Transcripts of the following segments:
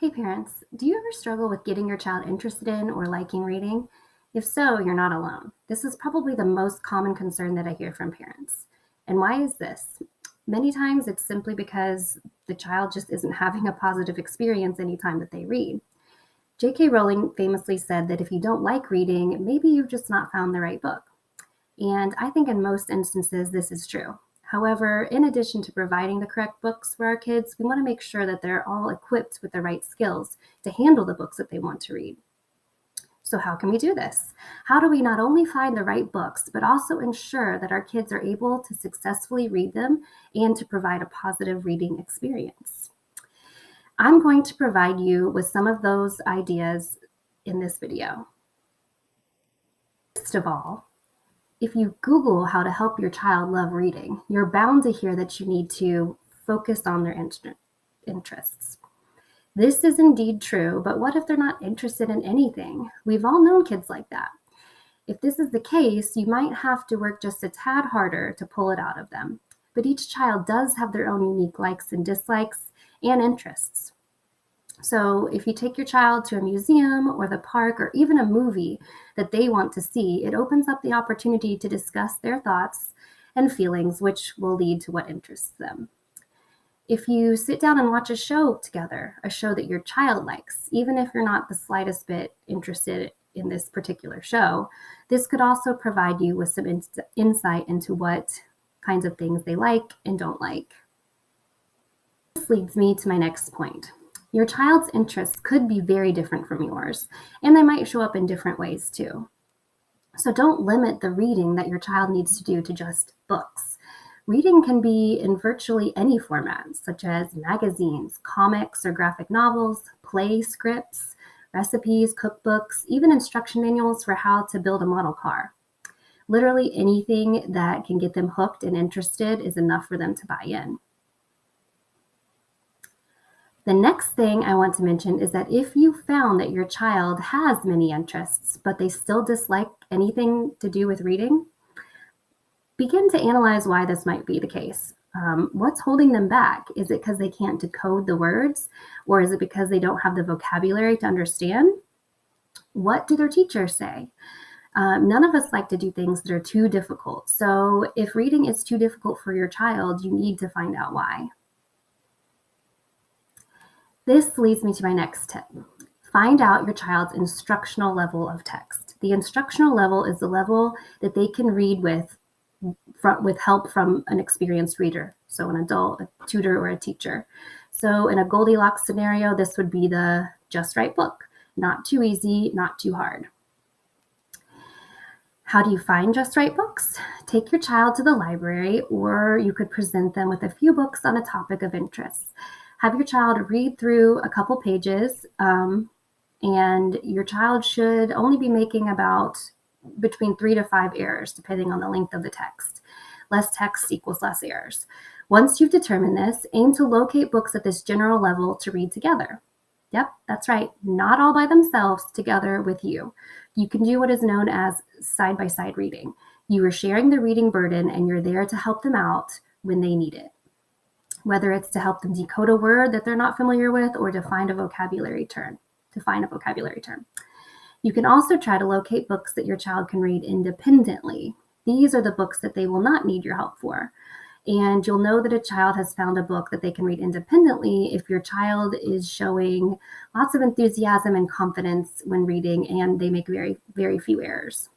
Hey parents, do you ever struggle with getting your child interested in or liking reading? If so, you're not alone. This is probably the most common concern that I hear from parents. And why is this? Many times it's simply because the child just isn't having a positive experience anytime that they read. J.K. Rowling famously said that if you don't like reading, maybe you've just not found the right book. And I think in most instances, this is true. However, in addition to providing the correct books for our kids, we want to make sure that they're all equipped with the right skills to handle the books that they want to read. So how can we do this? How do we not only find the right books, but also ensure that our kids are able to successfully read them and to provide a positive reading experience? I'm going to provide you with some of those ideas in this video. First of all, if you Google how to help your child love reading, you're bound to hear that you need to focus on their interests. This is indeed true, but what if they're not interested in anything? We've all known kids like that. If this is the case, you might have to work just a tad harder to pull it out of them. But each child does have their own unique likes and dislikes and interests. So if you take your child to a museum or the park or even a movie that they want to see, it opens up the opportunity to discuss their thoughts and feelings, which will lead to what interests them. If you sit down and watch a show together, a show that your child likes, even if you're not the slightest bit interested in this particular show, this could also provide you with some insight into what kinds of things they like and don't like. This leads me to my next point. Your child's interests could be very different from yours, and they might show up in different ways too. So don't limit the reading that your child needs to do to just books. Reading can be in virtually any format, such as magazines, comics or graphic novels, play scripts, recipes, cookbooks, even instruction manuals for how to build a model car. Literally anything that can get them hooked and interested is enough for them to buy in. The next thing I want to mention is that if you found that your child has many interests, but they still dislike anything to do with reading, begin to analyze why this might be the case. What's holding them back? Is it because they can't decode the words? Or is it because they don't have the vocabulary to understand? What do their teachers say? None of us like to do things that are too difficult. So if reading is too difficult for your child, you need to find out why. This leads me to my next tip. Find out your child's instructional level of text. The instructional level is the level that they can read with help from an experienced reader, so an adult, a tutor, or a teacher. So in a Goldilocks scenario, this would be the just right book. Not too easy, not too hard. How do you find just right books? Take your child to the library, or you could present them with a few books on a topic of interest. Have your child read through a couple pages, and your child should only be making about between 3 to 5 errors, depending on the length of the text. Less text equals less errors. Once you've determined this, aim to locate books at this general level to read together. Yep, that's right. Not all by themselves, together with you. You can do what is known as side-by-side reading. You are sharing the reading burden, and you're there to help them out when they need it. Whether it's to help them decode a word that they're not familiar with or to find a vocabulary term. You can also try to locate books that your child can read independently. These are the books that they will not need your help for. And you'll know that a child has found a book that they can read independently if your child is showing lots of enthusiasm and confidence when reading, and they make very, very few errors.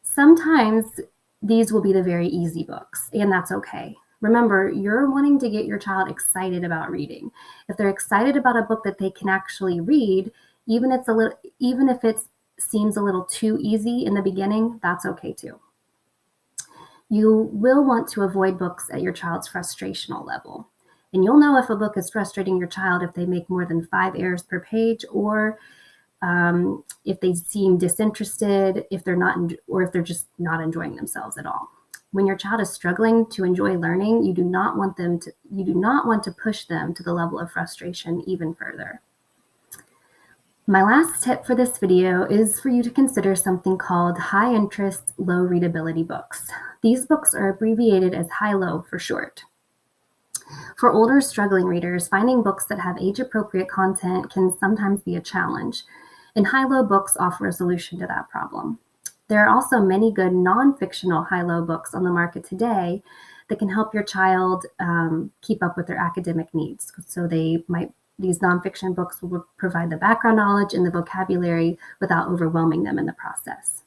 Sometimes these will be the very easy books, and that's okay. Remember, you're wanting to get your child excited about reading. If they're excited about a book that they can actually read, even if it seems a little too easy in the beginning, that's okay too. You will want to avoid books at your child's frustrational level. And you'll know if a book is frustrating your child if they make more than 5 errors per page, or if they seem disinterested, if they're just not enjoying themselves at all. When your child is struggling to enjoy learning, you do not want to push them to the level of frustration even further. My last tip for this video is for you to consider something called high interest, low readability books. These books are abbreviated as high-low for short. For older struggling readers, finding books that have age-appropriate content can sometimes be a challenge, and high-low books offer a solution to that problem. There are also many good non-fictional high-low books on the market today that can help your child keep up with their academic needs. So these nonfiction books will provide the background knowledge and the vocabulary without overwhelming them in the process.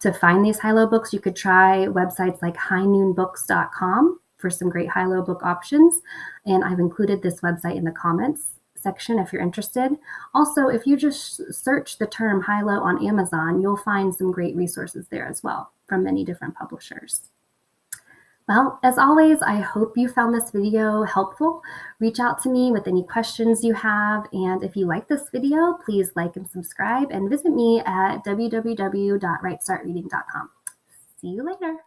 To find these high-low books, you could try websites like highnoonbooks.com for some great high-low book options. And I've included this website in the comments section if you're interested. Also, if you just search the term high-low on Amazon, you'll find some great resources there as well from many different publishers. Well, as always, I hope you found this video helpful. Reach out to me with any questions you have. And if you like this video, please like and subscribe and visit me at www.rightstartreading.com. See you later.